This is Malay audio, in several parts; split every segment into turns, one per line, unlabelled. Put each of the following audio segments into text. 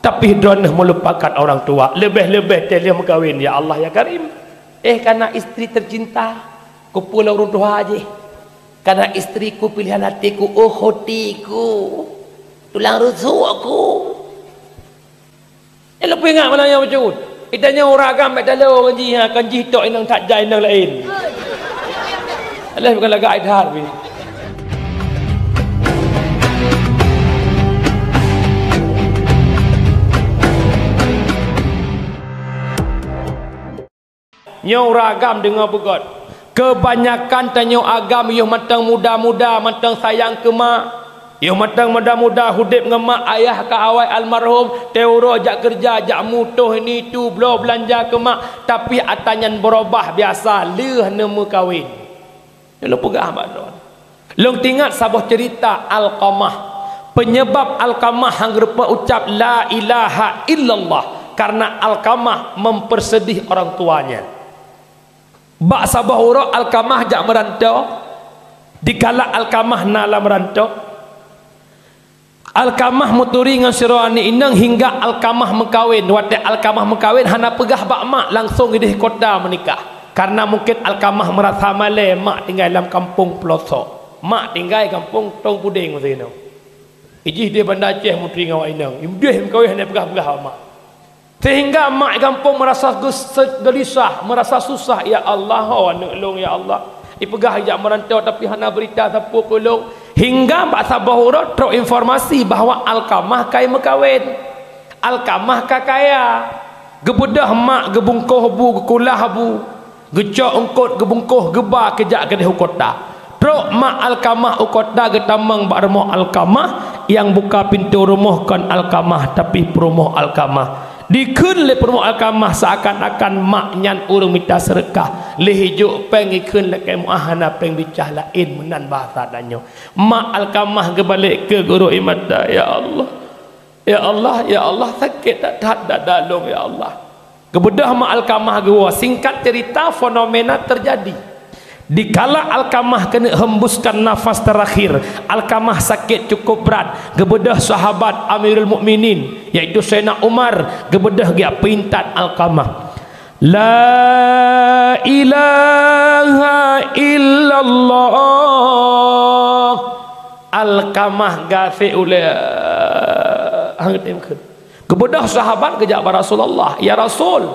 tapi dronah melupakan orang tua. Lebih-lebih dia berkahwin, ya Allah ya Karim. Karena istri tercinta ku pulau runtuh aja. Karena istriku pilihan hatiku, oh hotiku, tulang rusukku. Lu ingat mana yang macam tu? Itanya orang agam dak dalam kanji tok inang tak jai inang lain. Allah bukan lagak idhar ni. Nyau ragam dengar begot. Kebanyakan tanya agam yo matang muda-muda, matang sayang ke mak. Yo matang muda-muda hudip dengan mak ayah ke awal almarhum, teuro jak kerja, jak mutuh ini tu belo belanja ke mak, tapi atanyan berubah biasa, leuh nemu kahwin. Lu pegah badon. Long tingat sabah cerita Alqamah. Penyebab Alqamah hang rupa ucap la ilaha illallah karena Alqamah mempersedih orang tuanya. Bak sabah urang Alqamah jak merantau, dikala Alqamah nala merantau, Alqamah muturi dengan sirani inang hingga Alqamah mengkawin. Waktu Alqamah mengkawin hana pegah bak mak langsung di kota menikah. Karena mungkin Alqamah merasa malai mak tinggal dalam kampung pelosok. Mak tinggal kampung Tong Puding macam itu. Ijih dia bandar Aceh muturi dengan awak inang. Dia mengkawin hana pegah-pegah mak. Sehingga mak kampung merasa gelisah, merasa susah. Ya Allah, oh nak ya Allah. Ipegah ajak merantau tapi hana berita siapa tolong. Hingga Mbak Sabah Hura teruk informasi bahawa Alqamah kai mekawin. Alqamah kaya. Gebedah mak gebungkuh bu, gekulah bu. Gecok engkot gebungkuh geba kejak ke kota. Teruk mak Alqamah ukota getamang bak rumah Alqamah yang buka pintu rumah kan Alqamah tapi perumah Alqamah. Dikun le perumah Alqamah seakan-akan mak nyan urang minta sedekah. Le hijuk peng ikun le kai muahana peng bicah lain menan bahasa danyo. Mak Alqamah gebalik ke guru imada, ya Allah. Ya Allah, ya Allah sakit tak dalung ya Allah. Kebedah mak Alqamah gua. Singkat cerita fenomena terjadi. Dikala Alqamah kena hembuskan nafas terakhir, Alqamah sakit cukup berat. Gebedah sahabat Amirul Mukminin iaitu Sayyidina Umar, gebedah dia pintat Alqamah. La ilaha illallah. Alqamah gafi ulah hangtem ke. Gebedah sahabat kejak Rasulullah, ya Rasul.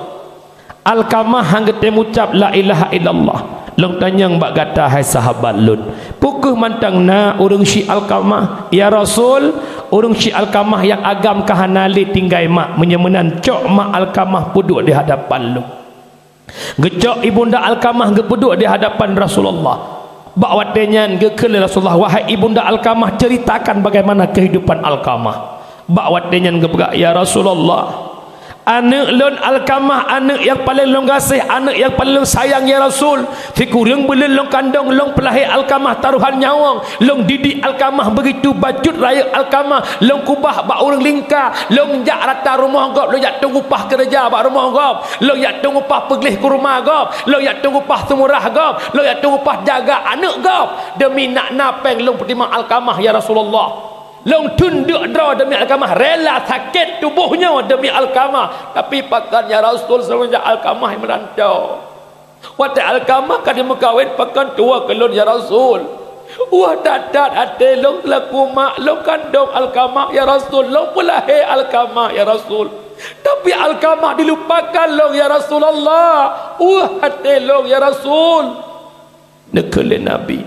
Alqamah hangtem ucap la ilaha illallah. Long tanyang bak kata hai sahabat lun. Pukuh mantang na urang si Alqamah, ya Rasul, urang si Alqamah yang agam kahanali tinggai mak menyemenan cok mak Alqamah puduk di hadapan lu. Gecok ibunda Alqamah gepuduk di hadapan Rasulullah. Bak watenyan gekele Rasulullah, wahai ibunda Alqamah ceritakan bagaimana kehidupan Alqamah. Bak watenyan gepegak, ya Rasulullah, anak lon Alqamah anak yang paling long kasih, anak yang paling long sayang ya Rasul. Fikurang belum long kandung long pelahir Alqamah taruhan nyawang, long didik Alqamah begitu bajut raya Alqamah, long kubah bak orang lingkar, long jak rata rumah gop, long jak tunggu pah kerja bak rumah gop, long jak tunggu pah peglih ke rumah gop, long jak tunggu pah semurah gop, long jak tunggu pah jaga anak gop demi nak napeng long pertimang Alqamah ya Rasulullah. Long tunduk draw demi Alqamah, rela sakit tubuhnya demi Alqamah. Tapi pakannya Rasul semenjak Alqamah merantau. Waktu Alqamah kan dia mengkawin pakan tua kelon ya Rasul. Wah dadat ate long laku mak long kandung Alqamah ya Rasul, long pelahir Alqamah ya Rasul. Tapi Alqamah dilupakan long ya Rasulullah. Wah ate long ya Rasul. Nekele Nabi,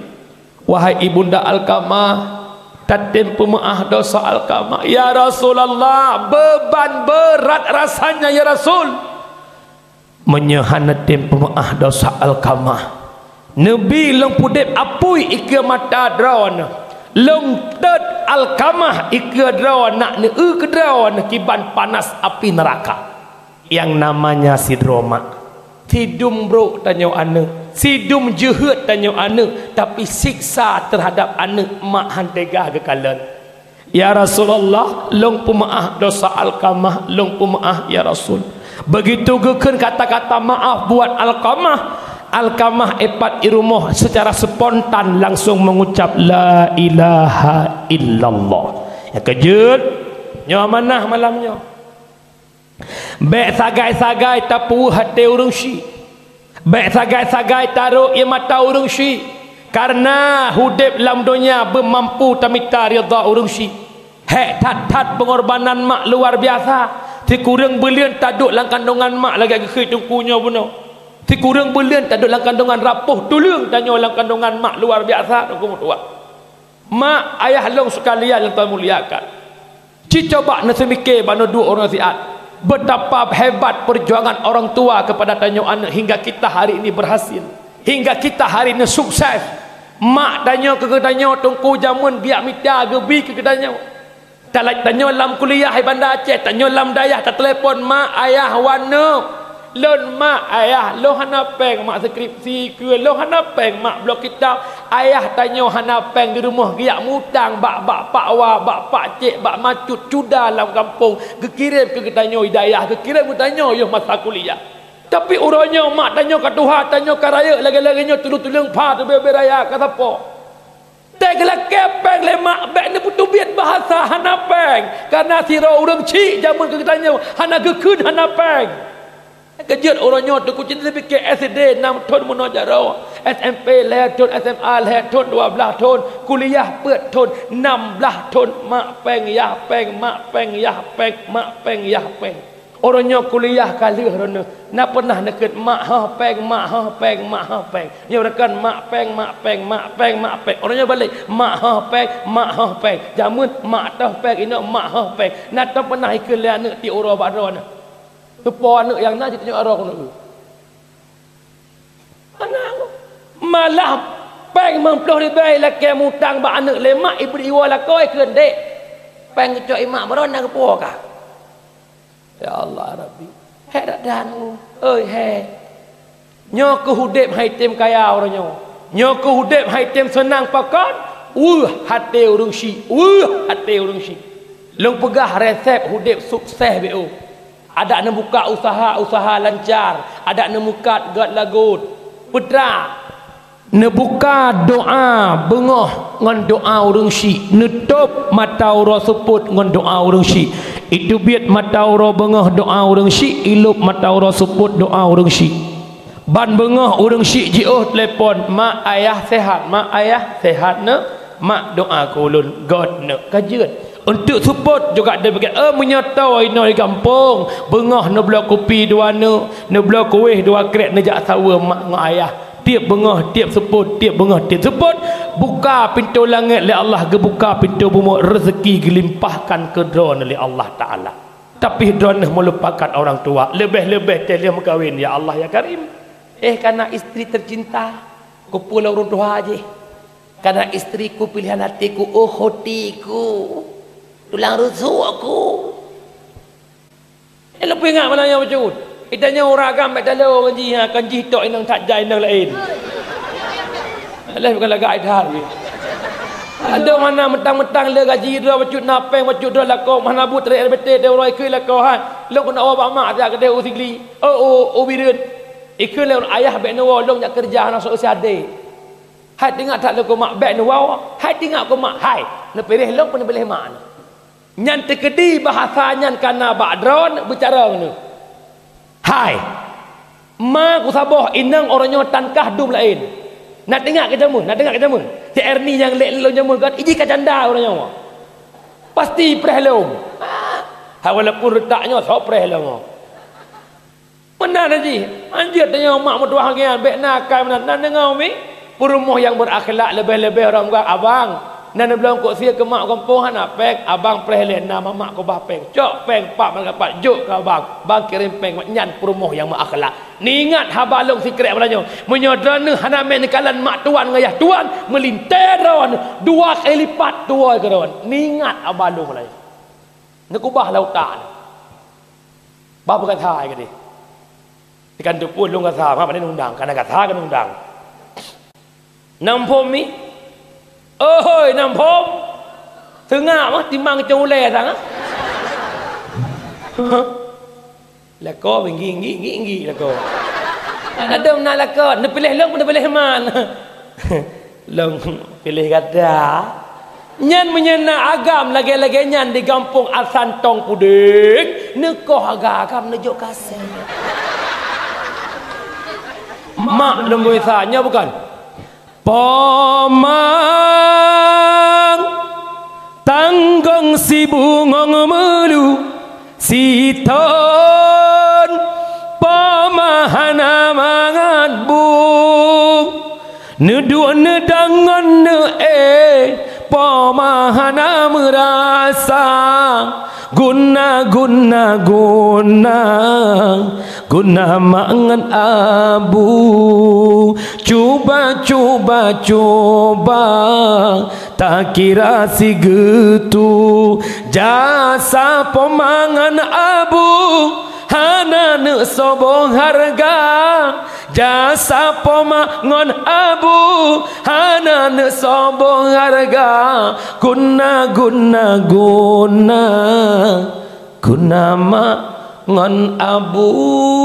wahai ibunda Alqamah, tatim pemaaf dosa Alqamah ya Rasulullah, beban berat rasanya ya Rasul menyahan tatim pemaaf dosa Alqamah. Nabi long pudip apui ikir mata drawn long tet Alqamah ikir drawn nak ne ke drawn kiban panas api neraka yang namanya sidroma. Sidum bro tanya anak, sidum jehet tanya anak, tapi siksa terhadap anak mak hantega kekalan. Ya Rasulullah, long pemaaf dosa Alqamah, long pemaaf ya Rasul. Begitu geken kata-kata maaf buat Alqamah, Alqamah epat irumuh secara spontan langsung mengucap la ilaha illallah. Yang kejut nyawa manah malamnya. Baik sagai-sagai tapu hati urung syi. Baik sagai-sagai taruh ia mata urung syi. Karena hudib lam dunia bermampu tamita rida urung syi. Hek tat-tat pengorbanan mak luar biasa. Ti kurang belian tak duk lang kandungan mak lagi ke tungkunya bunuh. Ti kurang belian tak duk lang kandungan rapuh tulung tanya lang kandungan mak luar biasa tungku tua. Mak ayah long sekalian yang Tuhan muliakan. Ci coba nasi mikir bano dua orang siat. Betapa hebat perjuangan orang tua kepada tanya anak hingga kita hari ini berhasil. Hingga kita hari ini sukses. Mak tanya ke tanya tungku jamun biak mita gebi ke tanya. Tak tanya lam kuliah hai bandar Aceh, tanya lam dayah tak telefon mak ayah warna. Lon mak ayah lo hana peng mak skripsi ke lo hana peng mak blok kitab. Ayah tanya hana peng di rumah giak mutang bak pak wa bak pak cik bak macut cuda dalam kampung. Kekirim ke tanya hidayah, kekirim ke tanya yo masa kuliah. Tapi urangnya mak tanya ke Tuhan, tanya ke raya lagi-laginya tulung-tulung pa tu beraya kata apa? Tak gelak kepeng lemak bek ni putu biat bahasa hana peng. Karena sira urang cik jamun ke tanya hana gekun hana peng. Kejut orangnya tu kucing fikir SD 6 tahun munajaro, SMP leh tahun, SMA leh tahun 12 tahun, kuliah pet tahun 16 tahun mak peng yah peng mak peng yah peng mak peng yah peng. Orangnya kuliah kali rono nak pernah deket mak ha peng mak ha peng mak ha peng. Dia rekan mak peng mak peng mak peng mak peng. Orangnya balik mak ha peng mak ha peng. Jamun mak tah peng ina mak ha peng. Nak tak pernah ikut le anak ti ora badron. Tepo anak yang nak tengok arah kono. Anak malah peng 60 ribu laki mutang ba anak lemak ibu iwa la koi keun dek. Peng cok imak baron nak kepo ka. Ya Allah Rabbi. Hei dan ơi hei. Nyo ke hudib hai tem kaya orangnya. Nyo ke hudib hai tem senang pakon. Hati urung syi. Hati urung syi. Long pegah resep hudib sukses BO. Ada nak buka usaha lancar. Ada nak buka gad lagut. Putra. Nak buka doa bengah ngan doa urung syi. Nutup mata ura suput ngan doa urung syi. Itu biat mata ura bengah doa urung syi. Ilup mata ura suput doa urung syi. Ban bengah urung syi jioh telefon. Mak ayah sehat. Mak ayah sehat ne. Mak doa kulun. God ne. Kajian. Untuk support juga dia bagi menyata ino di kampung bengah no blok kopi dua no blok kuih dua krek nejak sawa mak ngak ayah tiap bengah tiap support tiap bengah tiap support buka pintu langit oleh Allah gebuka pintu bumi rezeki gelimpahkan ke drone oleh Allah Taala. Tapi drone melupakan orang tua lebih-lebih telah berkahwin ya Allah ya Karim. Karena istri tercinta ku pulau orang tua aja. Karena istriku pilihan hatiku hotiku. Tulang rusuk aku. Lebih ingat mana yang macam tu. Itanya orang agam tak lalu kanji tok inang tak jai inang lain. Allah bukan lagak idhar. Ada mana mentang-mentang le gaji dia bacut napeng bacut dia lakau mana but tere bete dia orang ikut lakau ha. Long kena awak mak dia kedai usigli. Birin. Ikut le ayah bek no long nak kerja nak sok siade. Hai tengok tak lakau mak bek no wa. Hai tengok ko mak hai. Nak pilih long pun pilih mak. Nyan tekedi bahasanya karena badron bicara ni. Hai. Ma ku sabah inang orangnya tankah dum lain. Nak dengar ke jamun, nak dengar ke jamun. Si Erni yang lek lo jamun kan iji ka janda orangnya. Pasti prehlong. Ha walaupun retaknya sok prehlong. Mana nanti? Anjir tanya mak mertua hanggian bek nakal mana nan dengar mi? Rumah yang berakhlak lebih-lebih orang buat abang. Nana belum kok sia ke mak kampung hana peng abang prehlen nama mak ko bah peng cok peng pak mengapat juk ke abang bang kirim peng nyan perumoh yang akhlak ni ingat habalong sikret belanya menyodrana hana men kalan mak tuan ngayah tuan melintir rawan dua kali lipat tua ke rawan ni ingat habalong belanya nak ubah lautan bah bukan thai ke di ikan tu pun long kata apa ni undang karena kata kan undang nampom mi ôi nằm phốm thứ ngạo á thì mang châu lè rằng á là có mình nghĩ là cô ada đâu na là cô nó pilih long nó pilih man long pilih gada Nyan menyena agam lagi-lagi nyan di kampung Asantong Pudik. Nekoh agam nejuk kasih. Mak lembui sanya bukan. Pomang tanggung si bungong melu siton pamahana mangat bung nedua nedangan ne pamahana merasa guna mangan abu cuba tak kira si getu jasa pemangan abu hana ne sobong harga jasa pemangan abu hana ne sobong harga guna mangan abu